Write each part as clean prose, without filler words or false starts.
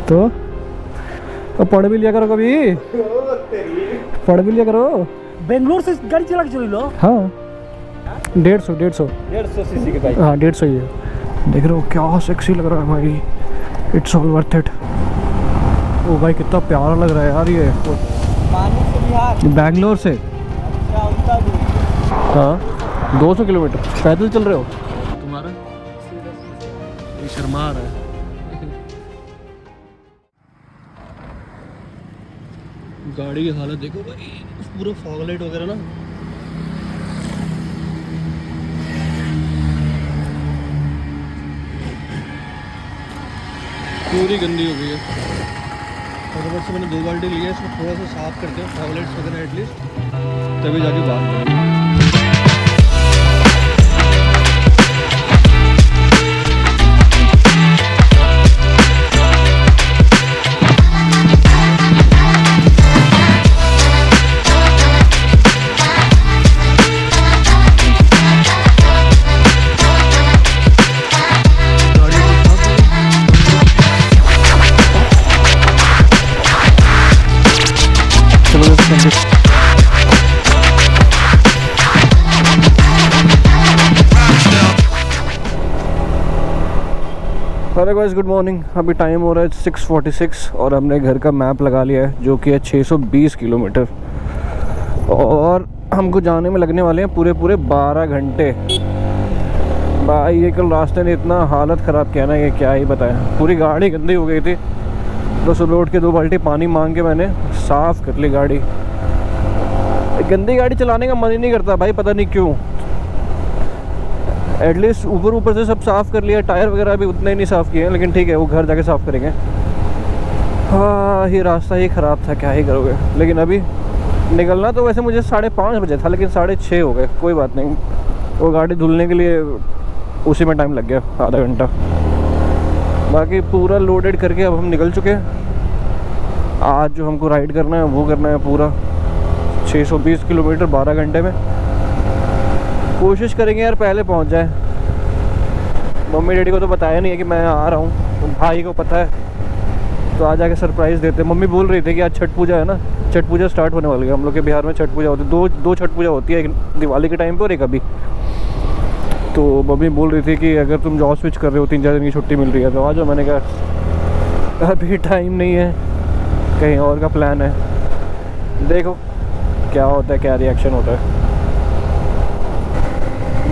तो पढ़ भी लिया करो कभी, पढ़ भी लिया करो। बेंगलोर से गाड़ी चला के चली लो। हाँ 150 सीसी के बाइक। हाँ 150 ही है। देख रहे हो क्या सेक्सी लग रहा है भाई, इट्स ऑल वर्थ इट। ओ भाई कितना प्यारा लग रहा है यार ये। बैंगलोर से हाँ 200 किलोमीटर पैदल चल रहे हो। तुम्हारा ये शर्मा रहा है। गाड़ी की हालत देखो भाई, पूरा फॉग लाइट वगैरह ना। पूरी गंदी हो गई है। और ऊपर से मैंने 2 बाल्टी लिया है, इसको थोड़ा सा साफ करते हैं फॉग लाइट्स वगैरह एटलीस्ट, तभी जाके बात करेंगे। Hello guys, good morning. अभी टाइम हो रहा है 6:46 और हमने घर का मैप लगा लिया है जो कि है 620 किलोमीटर और हमको जाने में लगने वाले हैं पूरे 12 घंटे। भाई ये कल रास्ते ने इतना हालत ख़राब किया ना, ये क्या ही बताया। पूरी गाड़ी गंदी हो गई थी तो सुबह उठ के 2 बाल्टी पानी मांग के मैंने साफ़ कर ली गाड़ी। गंदी गाड़ी चलाने का मन ही नहीं करता भाई, पता नहीं क्यों। एटलीस्ट ऊपर से सब साफ़ कर लिया, टायर वगैरह भी उतने ही नहीं साफ़ किए हैं, लेकिन ठीक है वो घर जाके साफ़ करेंगे। हाँ ये रास्ता ही ख़राब था, क्या ही करोगे। लेकिन अभी निकलना तो वैसे मुझे 5:30 बजे था, लेकिन 6:30 हो गए। कोई बात नहीं, वो गाड़ी धुलने के लिए उसी में टाइम लग गया, आधा घंटा। बाकी पूरा लोडेड करके अब हम निकल चुके हैं। आज जो हमको राइड करना है वो करना है पूरा 620 किलोमीटर 12 घंटे में। कोशिश करेंगे यार पहले पहुंच जाए। मम्मी डैडी को तो बताया नहीं है कि मैं आ रहा हूँ, तो भाई को पता है तो आ जाके सरप्राइज़ देते। मम्मी बोल रही थी कि आज छठ पूजा है ना, छठ पूजा स्टार्ट होने वाली है। हम लोग के बिहार में छठ पूजा होती है, दो छठ पूजा होती है, एक दिवाली के टाइम पर और एक अभी। तो मम्मी बोल रही थी कि अगर तुम जॉब स्विच कर रहे हो 3-4 दिन की छुट्टी मिल रही है तो आ जाओ। मैंने कहा अभी टाइम नहीं है, कहीं और का प्लान है, देखो क्या होता है, क्या रिएक्शन होता है।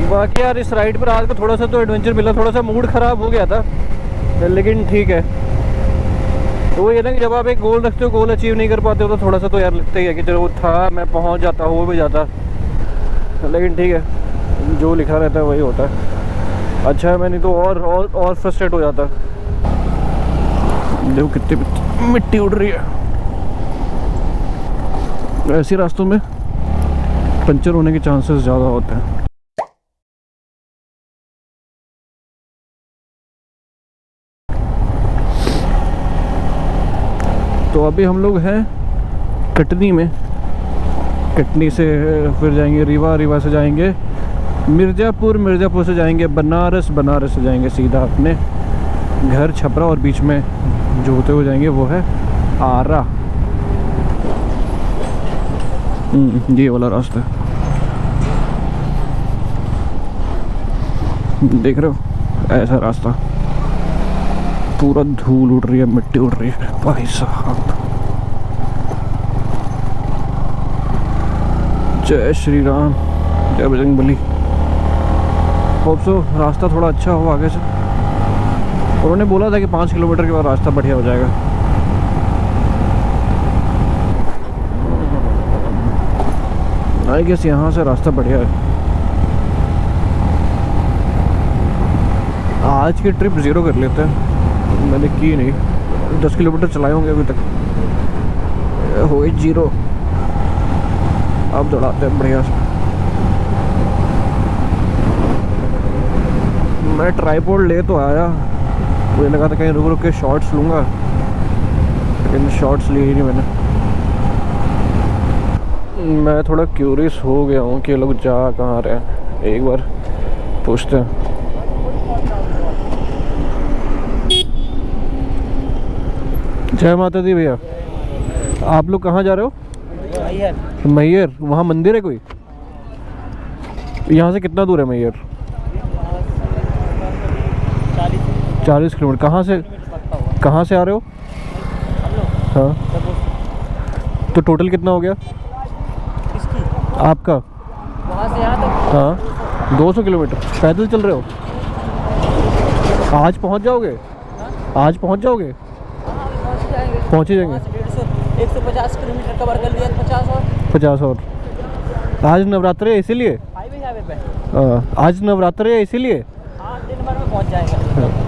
बाकी यार इस राइड पर आज को थोड़ा सा तो एडवेंचर मिला, थोड़ा सा मूड ख़राब हो गया था, लेकिन ठीक है। तो वो ये ना कि जब आप एक गोल रखते हो, गोल अचीव नहीं कर पाते हो तो थोड़ा सा तो यार लगता ही है कि चलो वो था, मैं पहुंच जाता, हो भी जाता। लेकिन ठीक है, जो लिखा रहता है वही होता है। अच्छा है, मैं नहीं तो और फ्रस्ट्रेट हो जाता। देखो कितनी मिट्टी उड़ रही है। ऐसे रास्तों में पंचर होने के चांसेस ज़्यादा होते हैं। तो अभी हम लोग हैं कटनी में। कटनी से फिर जाएंगे रीवा, रीवा से जाएंगे मिर्ज़ापुर, मिर्ज़ापुर से जाएंगे बनारस, बनारस से जाएंगे सीधा अपने घर छपरा, और बीच में जो होते हुए जाएंगे वो है आरा। ये वाला रास्ता देख रहे हो, ऐसा रास्ता। पूरा धूल उड़ रही है, मिट्टी उड़ रही है भाई साहब। जय श्री राम, जय बजरंगबली। होप सो रास्ता थोड़ा अच्छा हो आगे से। उन्होंने बोला था कि 5 किलोमीटर के बाद रास्ता बढ़िया हो जाएगा। आई गेस यहाँ से रास्ता बढ़िया है। आज की ट्रिप 0 कर लेते हैं, मैंने की नहीं। 10 किलोमीटर चलाए होंगे अभी तक, हो गई 0। अब दौड़ाते हैं बढ़िया से। मैं ट्राइपॉड ले तो आया, मुझे लगा था कहीं रुक रुक के शॉट्स लूँगा, लेकिन शॉट्स लिए ही नहीं मैंने। मैं थोड़ा क्यूरियस हो गया हूँ कि लोग जा कहाँ रहे हैं, एक बार पूछते हैं। जय माता दी भैया। आप लोग कहाँ जा रहे हो? मैयर। वहाँ मंदिर है कोई? यहाँ से कितना दूर है मैयर? 40 किलोमीटर। कहाँ से आ रहे हो? हाँ, तो टोटल कितना हो गया आपका? वहाँ से यहाँ तक हाँ, 200 किलोमीटर पैदल चल रहे हो? आज पहुँच जाओगे? आज पहुँच जाओगे? पहुँच जाएंगे। पहुँच ही जाएंगे। 150 किलोमीटर कवर कर लिया, 50 और 50 और। आज नवरात्रि है इसीलिए? हाईवे पे। आज नवरात्रि है इसीलिए? हाँ, दिन भर में पहुँच जाएंगे।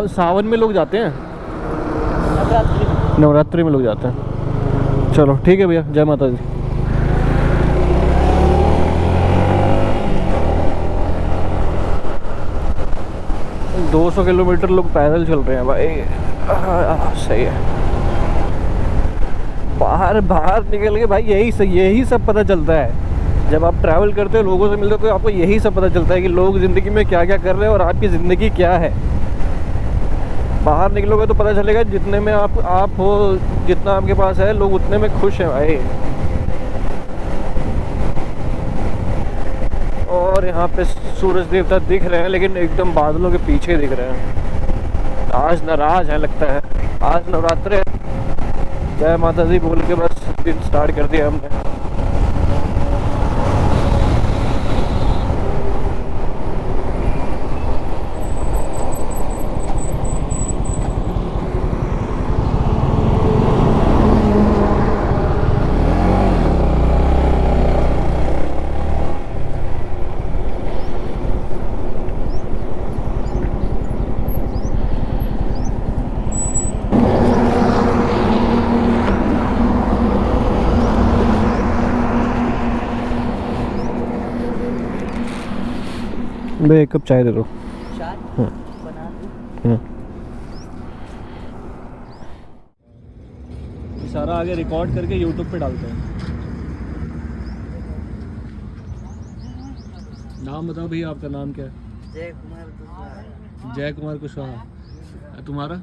सावन में लोग जाते हैं, नवरात्रि में लोग जाते हैं। चलो ठीक है भैया, जय माता दी। दो 200 किलोमीटर लोग पैदल चल रहे हैं भाई। सही है। बाहर निकल के भाई यही सब पता चलता है। जब आप ट्रैवल करते हो, लोगों से मिलते हो, तो आपको यही सब पता चलता है कि लोग ज़िंदगी में क्या क्या कर रहे हैं और आपकी ज़िंदगी क्या है। बाहर निकलोगे तो पता चलेगा जितने में आप हो, जितना आपके पास है, लोग उतने में खुश हैं भाई। और यहाँ पे सूरज देवता दिख रहे हैं, लेकिन एकदम बादलों के पीछे दिख रहे हैं। आज नाराज है लगता है। आज नवरात्रि है। जय माता दी बोल के बस दिन स्टार्ट कर दिया हमने। भैया एक कप चाय दे दो। चाय बना दूँ? सारा आगे रिकॉर्ड करके यूट्यूब पे डालते हैं। नाम बताओ भैया, आपका नाम क्या है? जय कुमार कुशवाहा। जय कुमार कुशवाहा। तुम्हारा?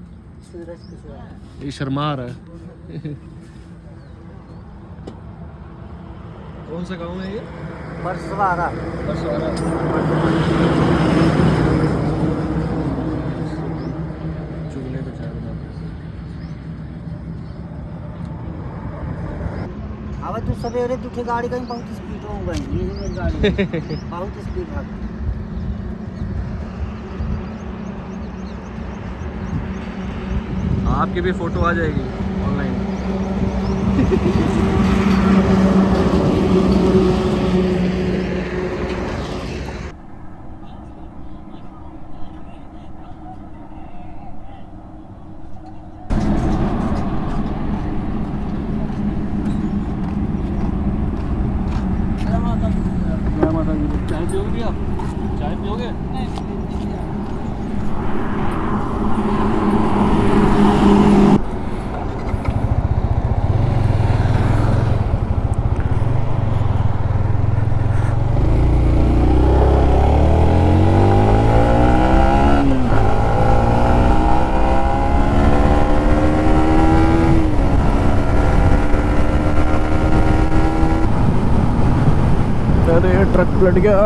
सूरज कुशवाहा। ये शर्मा आ रहा है। कौन सा गाँव है ये? बरसवाड़ा। चूल्हे पे चाय बना। अब तू सवेरे दूठे गाड़ी कहीं बहुत स्पीड हो गई। ये मेरी गाड़ी बहुत स्पीड भाग। आपकी भी फोटो आ जाएगी ऑनलाइन। चाय पियोगे आप? चाय पियोगे? अरे ट्रक पलट गया।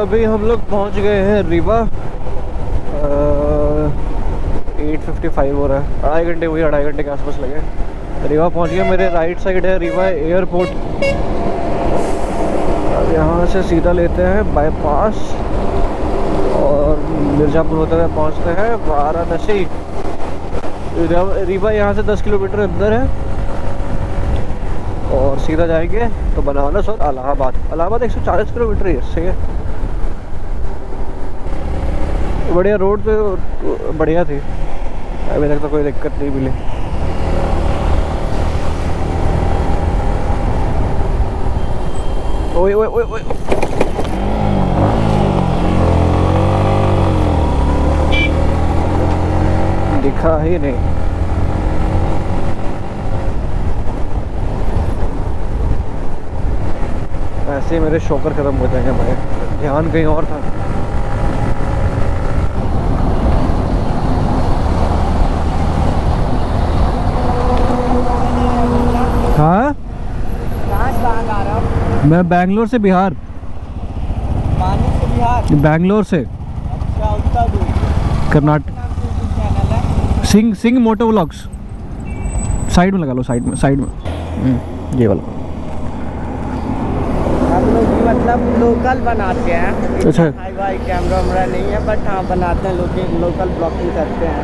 अभी हम लोग पहुंच गए हैं रीवा। 8:55 हो रहा है। 2.5 घंटे हुए, 2.5 घंटे के आसपास लगे। रीवा पहुंच गया। मेरे राइट साइड है रीवा एयरपोर्ट। अब यहाँ से सीधा लेते हैं बाईपास और मिर्ज़ापुर होते हुए पहुँचते हैं वाराणसी। रीवा यहाँ से 10 किलोमीटर अंदर है और सीधा जाएंगे तो बनारस और इलाहाबाद 140 किलोमीटर ही इससे है। बढ़िया रोड तो बढ़िया थी, अभी तक तो कोई दिक्कत नहीं मिली। ओए ओए ओए ओए, दिखा ही नहीं। ऐसे ही मेरे शॉकर ख़त्म हो जाएंगे भाई, ध्यान कहीं और था। हाँ, कहाँ से आ रहा हूँ? मैं बैंगलोर से बिहार। पानी से बिहार? बैंगलोर से अच्छा, उतना दूर। कर्नाटक। नाम से यूट्यूब चैनल है? सिंह मोटो व्लॉग्स। साइड में लगा लो, साइड में ये वाला। हम लोग भी मतलब लोकल बनाते हैं। अच्छा। हाई फाई कैमरा वैमरा नहीं है, बट हाँ बनाते हैं, लोकल ब्लॉगिंग करते हैं।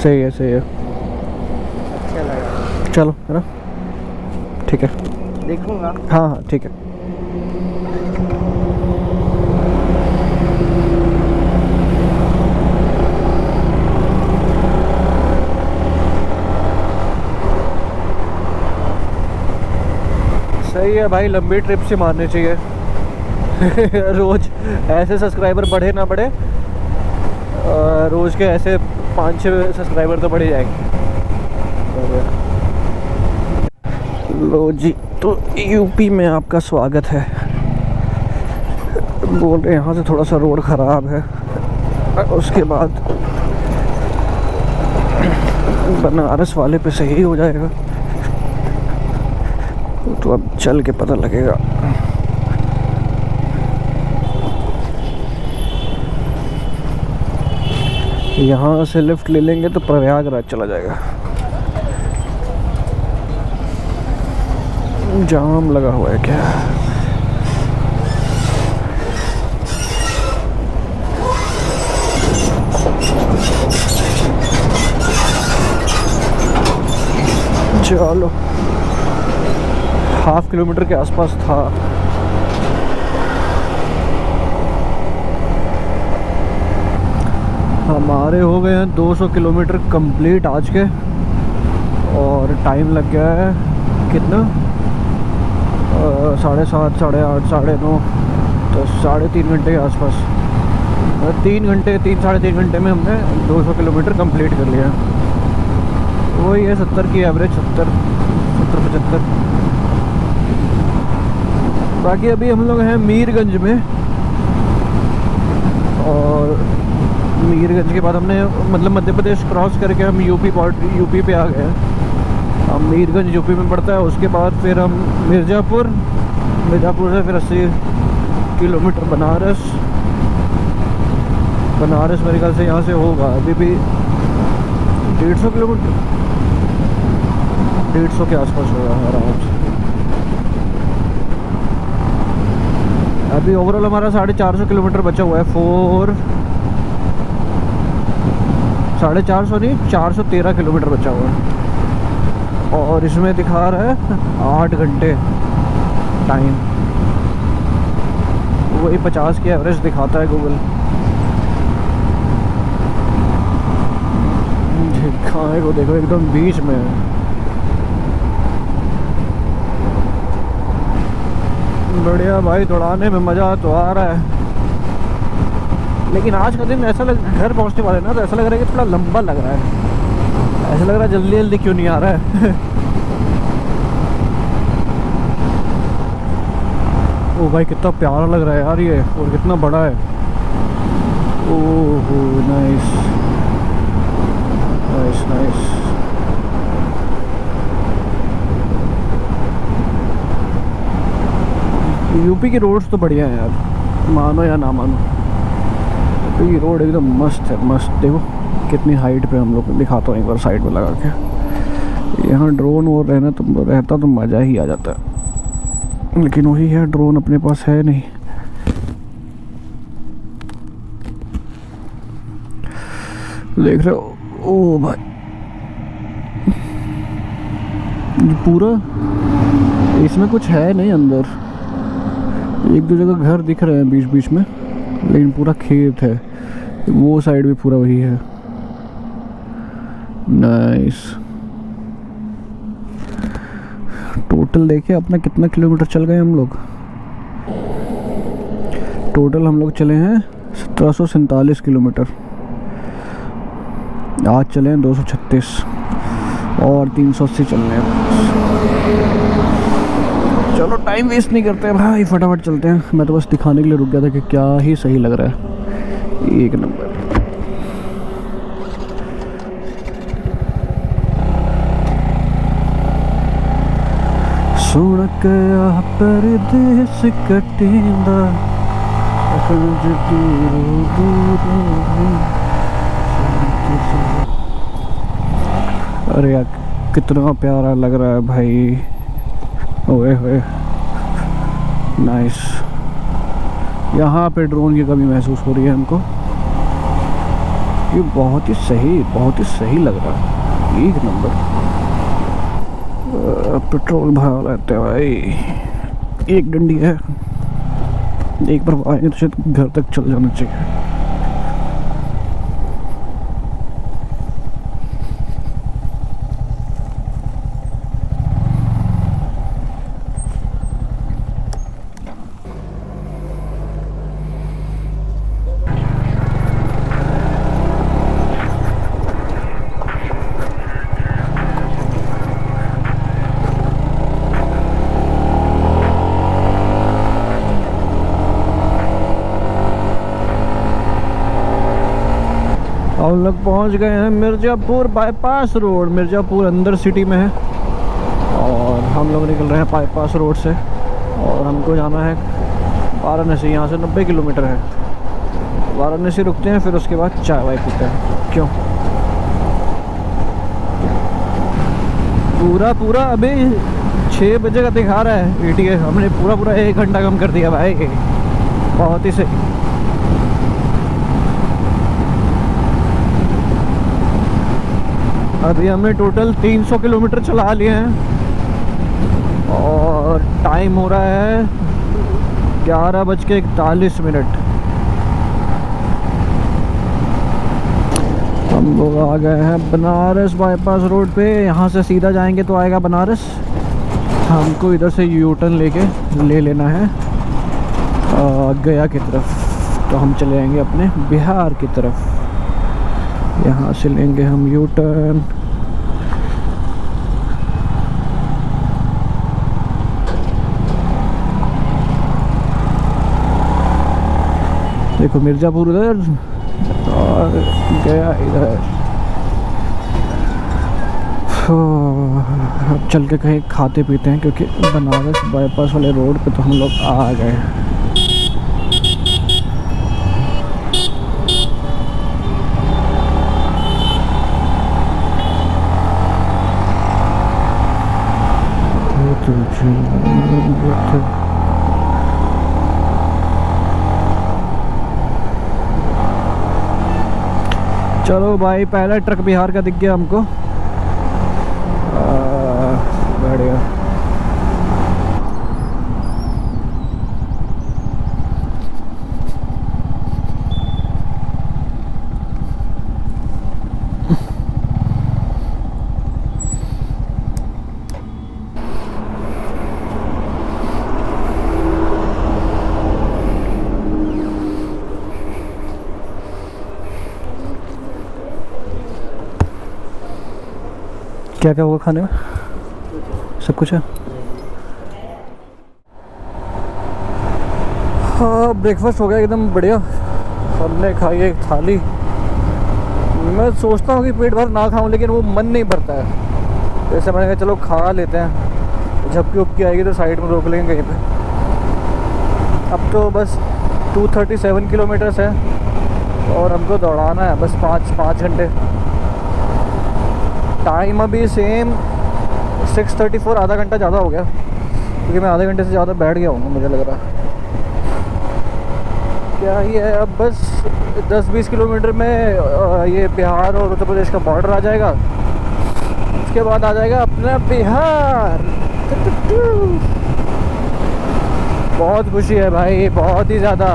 सही है, सही है। अच्छा लगा। चलो, है ना, ठीक है। देखूंगा। हाँ हाँ, ठीक है। सही है भाई, लंबी ट्रिप से मारनी चाहिए। रोज ऐसे सब्सक्राइबर बढ़े ना बढ़े, रोज के ऐसे 5-6 सब्सक्राइबर तो बढ़ ही जाएंगे। लो जी, तो यूपी में आपका स्वागत है। बोल रहे यहाँ से थोड़ा सा रोड ख़राब है, उसके बाद बनारस वाले पे सही हो जाएगा, तो अब चल के पता लगेगा। यहाँ से लिफ्ट ले लेंगे तो प्रयागराज चला जाएगा। जाम लगा हुआ है क्या? चलो, 1/2 किलोमीटर के आसपास था। हमारे हो गए हैं 200 किलोमीटर कंप्लीट आज के, और टाइम लग गया है कितना, 7:30, 8:30, 9:30, तो 3.5 घंटे के आसपास। 3-3.5 घंटे में हमने 200 किलोमीटर कंप्लीट कर लिया। वही है 70 की एवरेज, 70-75। बाकी अभी हम लोग हैं मीरगंज में, और मीरगंज के बाद हमने मतलब मध्य प्रदेश क्रॉस करके हम यूपी पे आ गए हैं। अब मीरगंज यूपी में पड़ता है, उसके बाद फिर हम मिर्ज़ापुर से फिर 80 किलोमीटर बनारस मेरे ख्याल से यहाँ से होगा अभी भी 150 किलोमीटर, 150 के आसपास होगा आराम से। अभी ओवरऑल हमारा 450 किलोमीटर बचा हुआ है। 450 नहीं, 413 किलोमीटर बचा हुआ है, और इसमें दिखा रहा है 8 घंटे टाइम। वही 50 की एवरेज दिखाता है गूगल। खाए को देखो एकदम बीच में है। बढ़िया भाई, दौड़ाने में मज़ा तो आ रहा है, लेकिन आज का दिन ऐसा घर पहुंचने वाले ना, तो ऐसा लग रहा है कि थोड़ा लंबा लग रहा है। ऐसा लग रहा है जल्दी जल्दी क्यों नहीं आ रहा है। ओ भाई, कितना प्यारा लग रहा है यार ये, और कितना बड़ा है। ओहो, नाइस नाइस नाइस। यूपी की रोड्स तो बढ़िया है यार, मानो या ना मानो, यूपी की रोड एकदम मस्त है, मस्त। देखो कितनी हाइट पे हम लोग, दिखाता हूँ एक बार साइड में लगा के। यहाँ ड्रोन और रहता तो मज़ा ही आ जाता है, लेकिन वही है, ड्रोन अपने पास है नहीं। देख रहे हो, ओ भाई पूरा, इसमें कुछ है नहीं अंदर, 1-2 जगह घर दिख रहे हैं बीच बीच में, लेकिन पूरा खेत है। वो साइड भी पूरा वही है। नाइस। टोटल देखिए अपना कितना किलोमीटर चल गए हम लोग। टोटल हम लोग चले हैं 1747 किलोमीटर। आज चले हैं 236 और 380 चलने हैं। चलो चलो टाइम वेस्ट नहीं करते भाई, फटाफट चलते हैं। मैं तो बस दिखाने के लिए रुक गया था कि क्या ही सही लग रहा है, एक नंबर। सुन के परदेस कटेंदा अरे यार कितना प्यारा लग रहा है भाई, ओए होए नाइस। यहाँ पे ड्रोन की कमी महसूस हो रही है हमको। ये बहुत ही सही लग रहा है, एक नंबर। पेट्रोल भरा रहता है भाई, एक डंडी है, एक बार आए तो शायद घर तक चल जाना चाहिए। हम लोग पहुंच गए हैं मिर्ज़ापुर बाईपास रोड। मिर्ज़ापुर अंदर सिटी में है और हम लोग निकल रहे हैं बाईपास रोड से, और हमको जाना है वाराणसी। यहाँ से 90 किलोमीटर है। वाराणसी रुकते हैं, फिर उसके बाद चाय वाय पीते हैं। क्यों पूरा अभी 6 बजे का दिखा रहा है ETA, हमने पूरा 1 घंटा कम कर दिया भाई, बहुत ही सही। अभी हमने टोटल 300 किलोमीटर चला लिए हैं और टाइम हो रहा है 11:41। हम लोग आ गए हैं बनारस बाईपास रोड पे। यहाँ से सीधा जाएंगे तो आएगा बनारस। हमको इधर से यू टर्न ले लेना है गया की तरफ, तो हम चले जाएंगे अपने बिहार की तरफ। यहाँ से लेंगे हम यू टर्न। देखो मिर्ज़ापुर उधर और गया इधर। अब चल के कहीं खाते पीते हैं, क्योंकि बनारस बाईपास वाले रोड पे तो हम लोग आ गए। चलो भाई, पहला ट्रक बिहार का दिख गया हमको। बढ़िया। क्या क्या होगा खाने में? सब कुछ है। हाँ, ब्रेकफास्ट हो गया एकदम बढ़िया। हमने खाई एक थाली। मैं सोचता हूँ कि पेट भर ना खाऊं, लेकिन वो मन नहीं भरता है। जैसे मैंने कहा चलो खा लेते हैं, झपकी उपकी आएगी तो साइड में रोक लेंगे कहीं पे। अब तो बस 237 किलोमीटर्स है और हमको दौड़ाना है बस 5 घंटे। टाइम अभी सेम 6:34, आधा घंटा ज़्यादा हो गया, क्योंकि मैं आधे घंटे से ज़्यादा बैठ गया हूँ मुझे लग रहा है। क्या ही है, अब बस 10-20 किलोमीटर में ये बिहार और उत्तर प्रदेश का बॉर्डर आ जाएगा। उसके बाद आ जाएगा अपना बिहार। बहुत खुशी है भाई, बहुत ही ज़्यादा।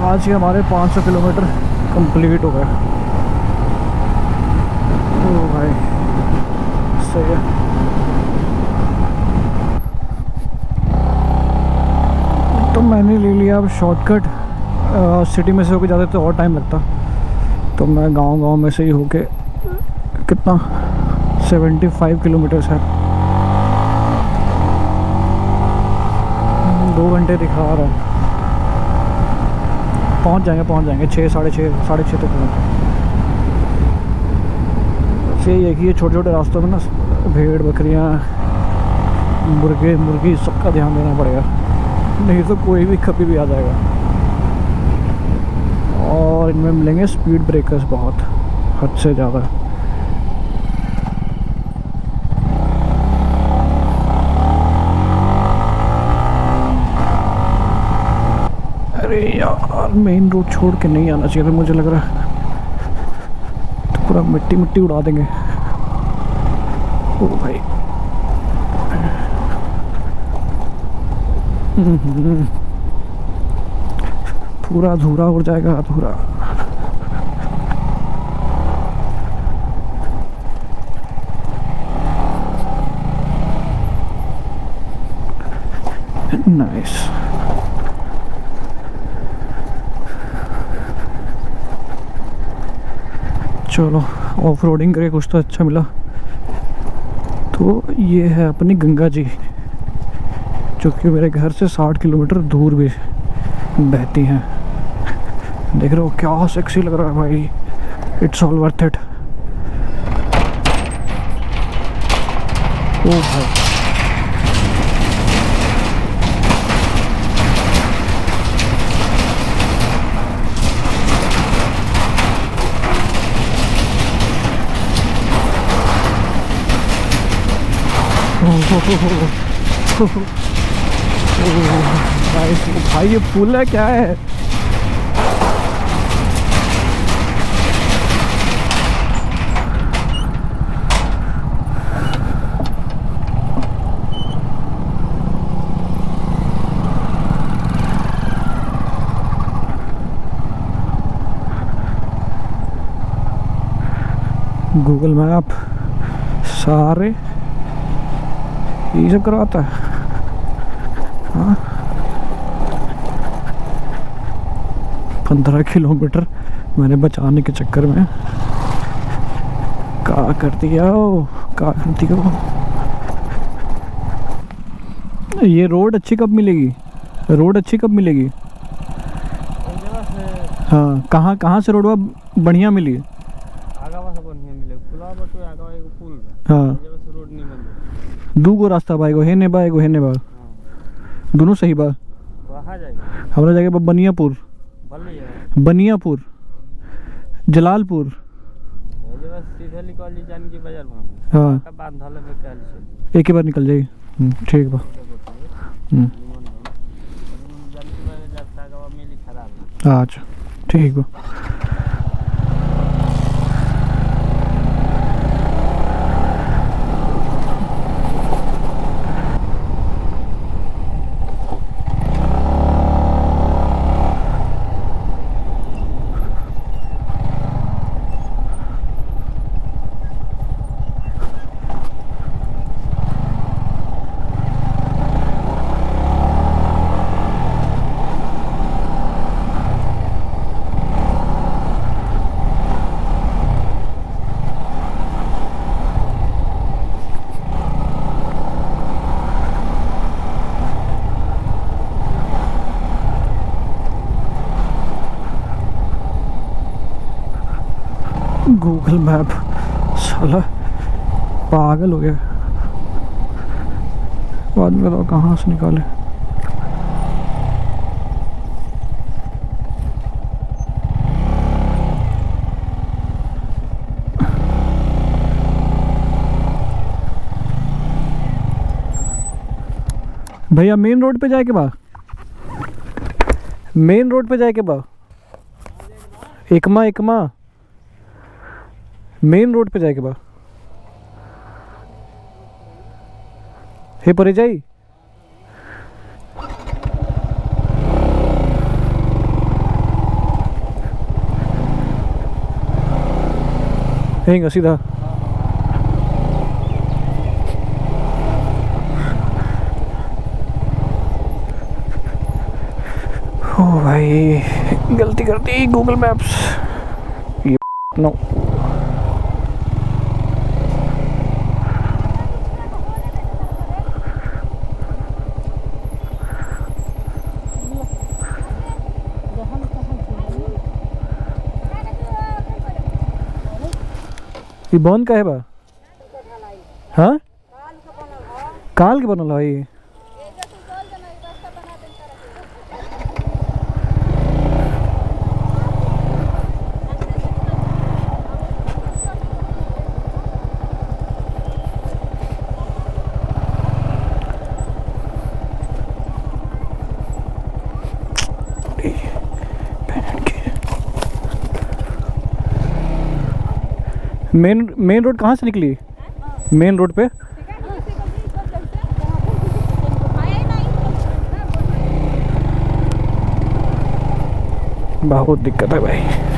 आज के हमारे 500 किलोमीटर कंप्लीट हो गए। ओ भाई सही है। तो मैंने ले लिया अब शॉर्टकट। सिटी में से होकर जाते तो और टाइम लगता, तो मैं गांव में से ही होके कितना 75 किलोमीटर्स है घंटे दिखा रहा है। पहुंच जाएंगे 6 साढ़े छः तक पहुँच। यही है कि ये छोटे छोटे रास्तों में ना भेड़ बकरियाँ मुर्गे मुर्गी सबका ध्यान देना पड़ेगा, नहीं तो कोई भी कभी भी आ जाएगा। और इनमें मिलेंगे स्पीड ब्रेकर्स बहुत, हद से ज़्यादा। अरे यार मेन रोड छोड़ के नहीं आना चाहिए था, मुझे लग रहा है तो पूरा मिट्टी मिट्टी उड़ा देंगे। ओ भाई पूरा अधूरा उड़ जाएगा, अधूरा। नाइस। चलो ऑफ रोडिंग करके कुछ तो अच्छा मिला। तो ये है अपनी गंगा जी, जो कि मेरे घर से 60 किलोमीटर दूर भी बहती हैं। देख रहे हो क्या सेक्सी लग रहा है भाई, इट्स ऑल वर्थ इट। ओ भाई भाई ये पुल है क्या है? गूगल मैप सारे ये सब करवाता है। हाँ 15 किलोमीटर मैंने बचाने के चक्कर में क्या कर दिया हो। ये रोड अच्छी कब मिलेगी? हाँ कहाँ से रोड बढ़िया मिली? हाँ दूगो रास्ता बा, एगो हेने बा एगो हेने बा, दोनों सही बा। हमारा जगह बनियापुर जलालपुर। हाँ एक ही बार निकल जाएगी। ठीक बा। अच्छा ठीक बा। गूगल मैप साला पागल हो गया। बाद में बताओ कहाँ से निकाले। भैया मेन रोड पे जाए के बा, एकमा मेन रोड पे जाए के बा। हे परे जाई हेंगा सीधा। ओ भाई गलती कर दी गूगल मैप्स। ये नो ये बंद का है बा? हाँ काल के बनल है। मेन रोड कहाँ से निकली? मेन रोड पे बहुत दिक्कत है भाई।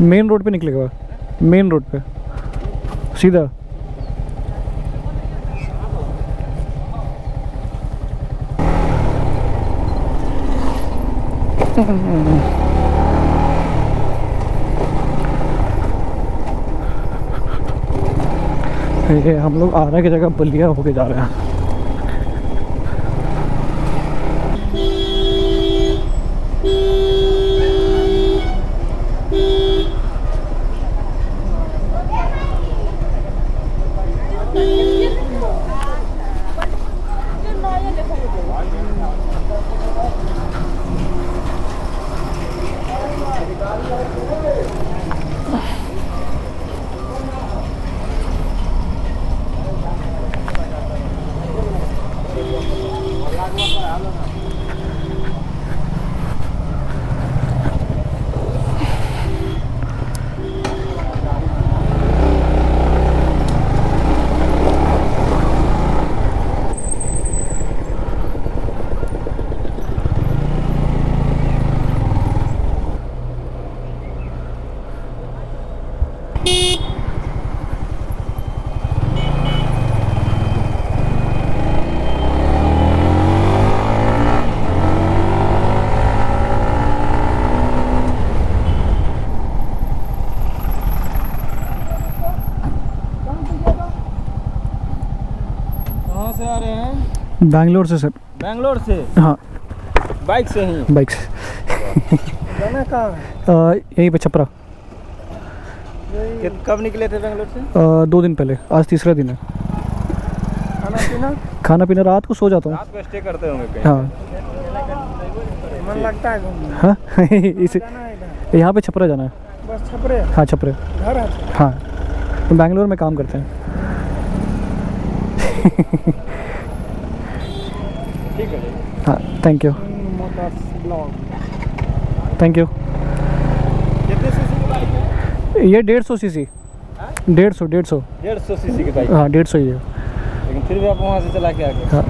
मेन रोड पे निकलेगा, मेन रोड पे सीधा। ये हम लोग आरा की जगह बलिया होके जा रहे हैं। बैंगलोर से सर। बैंगलोर से? हाँ बाइक से ही? बाइक से। जाना कहाँ है? यहीं पे छपरा। कब निकले थे बैंगलोर से? 2 दिन पहले, आज तीसरा दिन है। खाना पीना? खाना पीना रात को सो जाता हूँ। रात को स्टे करते होंगे कहीं? हाँ। मन लगता है घूमने? हाँ इसे यहाँ पे छपरा जाना है। बस छपरे? हाँ छपरे। घर है? हाँ तो बैंगलोर में काम करते हैं। ठीक है। हाँ थैंक यू थैंक यू। कितने सीसी की बाइक है? ये 150 सीसी। 150 150 सीसी की बाइक? हाँ 150 ही है। लेकिन फिर भी आप वहाँ से चला के आ गए? हाँ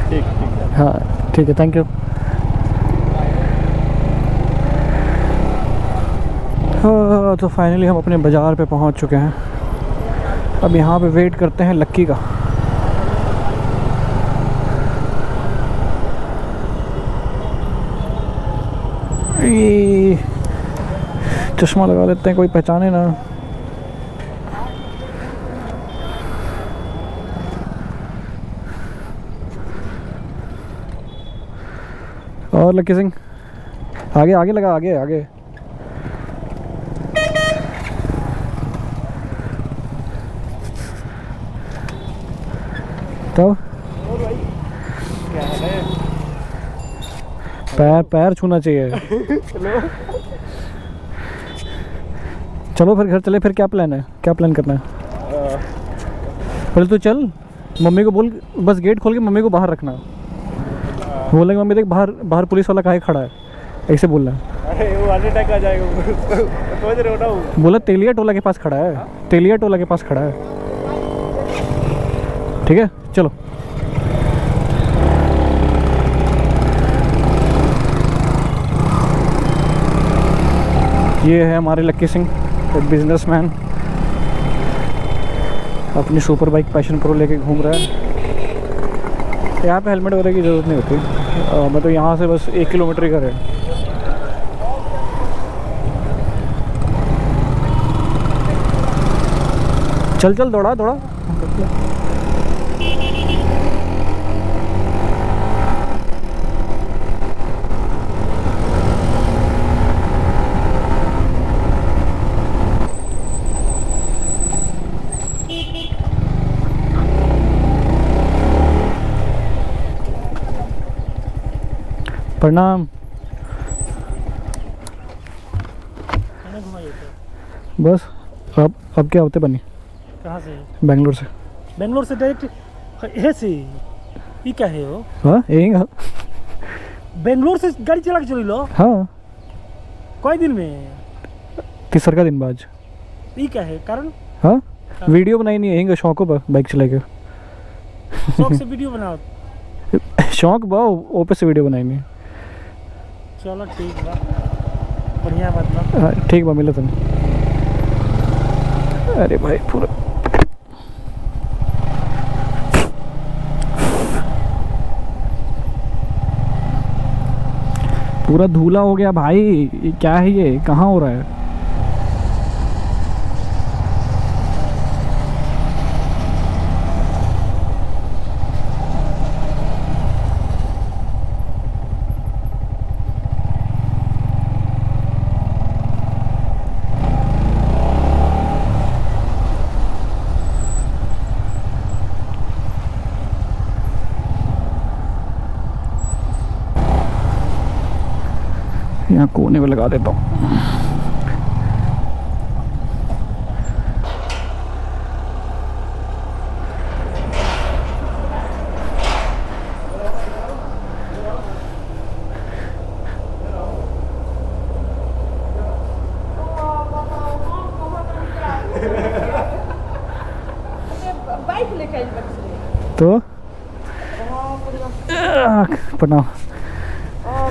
ठीक है। हाँ ठीक है थैंक यू। हाँ तो फाइनली हम अपने बाज़ार पे पहुंच चुके हैं। अब यहाँ पे वेट करते हैं लक्की का। ये चश्मा लगा लेते हैं, कोई पहचाने ना। और लक्की सिंह आगे आगे लगा, आगे आगे। तब पैर पैर छूना चाहिए। चलो फिर घर चले। फिर क्या प्लान है, क्या प्लान करना है? पहले तो चल, मम्मी को बोल बस गेट खोल के मम्मी को बाहर रखना। बोलेंगे मम्मी देख बाहर बाहर पुलिस वाला काहे खड़ा है, ऐसे बोलना। अरे वो हार्ट अटैक आ जाएगा। समझ रहे हो ना वो? बोला तेलिया टोला के पास खड़ा है, तेलिया टोला के पास खड़ा है। ठीक है चलो। ये है हमारे लक्की सिंह। एक बिजनेसमैन अपनी सुपर बाइक पैशन प्रो लेके घूम रहा है। यहाँ पे हेलमेट वगैरह की ज़रूरत नहीं होती। मैं तो यहाँ से बस 1 किलोमीटर ही करे। चल चल दौड़ा दौड़ा। प्रणाम। बस अब क्या होते बनी? कहाँ से? बेंगलोर से। बेंगलोर से डायरेक्ट है से ये क्या है वो? हाँ यही हाँ। बेंगलोर से गाड़ी चला के चली लो? हाँ कई दिन में? तीसरा का दिन बाद। ये क्या है कारण? हाँ वीडियो बनाई नहीं यही शौक हो बाइक चला के। शौक से वीडियो बनाओ? शौक बा ओपे से वीडियो बनाई नहीं। चलो ठीक बा, बढ़िया बात बा। हाँ ठीक बा मिले तन। अरे भाई पूरा धूला हो गया भाई। ये क्या है? ये कहाँ हो रहा है? यहाँ कोने में लगा देता हूँ। बाइक लेके तो प्रणाम।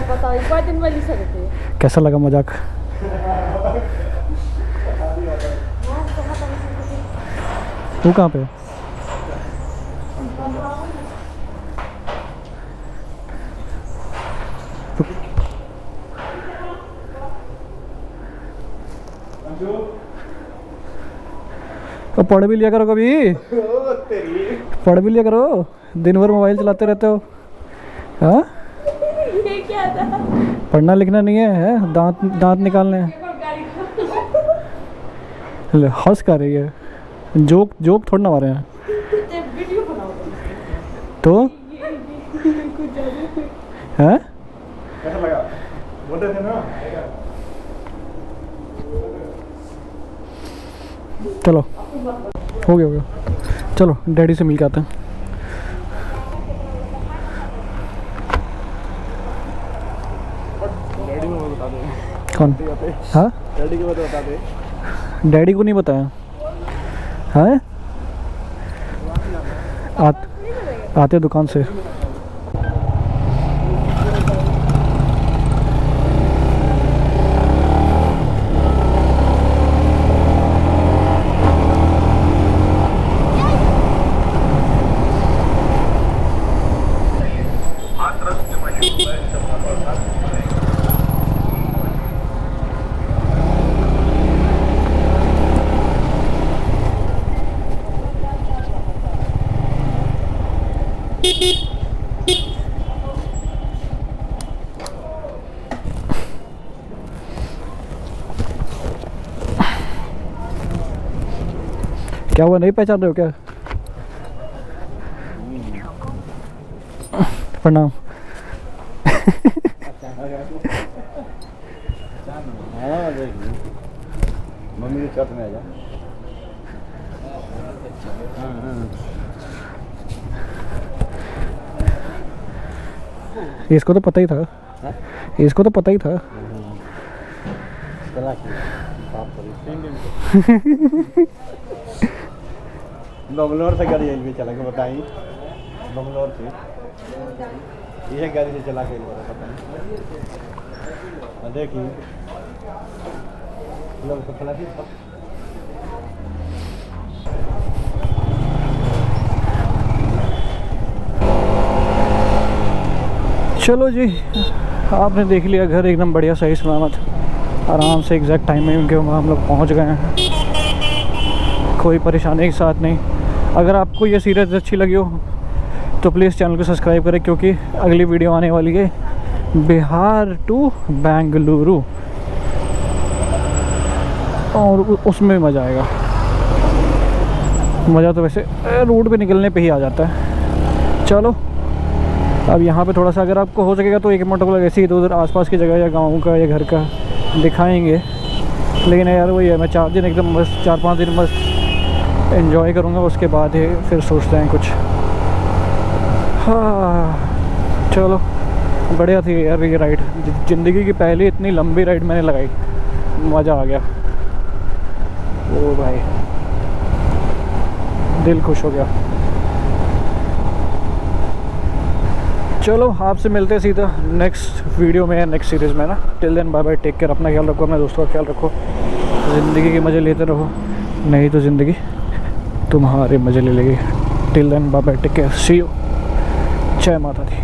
बताओ एक दिन में लिखा देते कैसा लगा मजाक? तू कहाँ पे? तो पढ़ भी लिया करो कभी। पढ़ भी लिया करो, दिन भर मोबाइल चलाते रहते हो। हाँ ये क्या था? पढ़ना लिखना नहीं है, दांत दांत निकालने हैं। ले, हंस कर रही है। जोक जोक थोड़ा ना मारे हैं। वीडियो बनाओ तो है कैसा लगा? बोल रहे थे ना? चलो हो गया। चलो डैडी से मिल के आते हैं। डैडी को बता दे। कौन? हाँ डैडी को बता दे। डैडी को नहीं बताया। हाँ आते दुकान से। क्या हुआ, नहीं पहचान रहे हो क्या? प्रणाम। मम्मी के छत में आ जा। इसको तो पता ही था। इसको तो पता ही था। बंगलोर से गाड़ी आई चला के बताई। बंगलोर से ये गाड़ी से चला के पता नहीं। देखिए लोग तो चलो जी, आपने देख लिया घर एकदम बढ़िया सही सलामत, आराम से एग्जैक्ट टाइम में उनके वहाँ हम लोग पहुँच गए हैं, कोई परेशानी के साथ नहीं। अगर आपको ये सीरीज़ अच्छी लगी हो तो प्लीज़ चैनल को सब्सक्राइब करें, क्योंकि अगली वीडियो आने वाली है बिहार टू बेंगलुरु, और उसमें भी मज़ा आएगा। मज़ा तो वैसे रोड पे निकलने पे ही आ जाता है। चलो अब यहाँ पे थोड़ा सा अगर आपको हो सकेगा तो एक मोटरसाइकिल ऐसी इधर उधर आसपास की जगह या गाँव का या घर का दिखाएंगे, लेकिन यार वही है, मैं 4 दिन एकदम बस 4-5 दिन बस एंजॉय करूँगा, उसके बाद ही फिर सोचते हैं कुछ। हाँ चलो, बढ़िया थी यार ये राइड, ज़िंदगी की पहली इतनी लंबी राइड मैंने लगाई, मज़ा आ गया। ओ भाई दिल खुश हो गया। चलो आपसे मिलते हैं सीधा नेक्स्ट वीडियो में या नेक्स्ट सीरीज़ में ना। Till then bye bye, take care, अपना ख्याल रखो, अपने दोस्तों का ख्याल रखो, ज़िंदगी के मज़े लेते रहो, नहीं तो ज़िंदगी तुम्हारे मज़े ले लेगी। Till then bye bye, take care, see you, जय माता दी।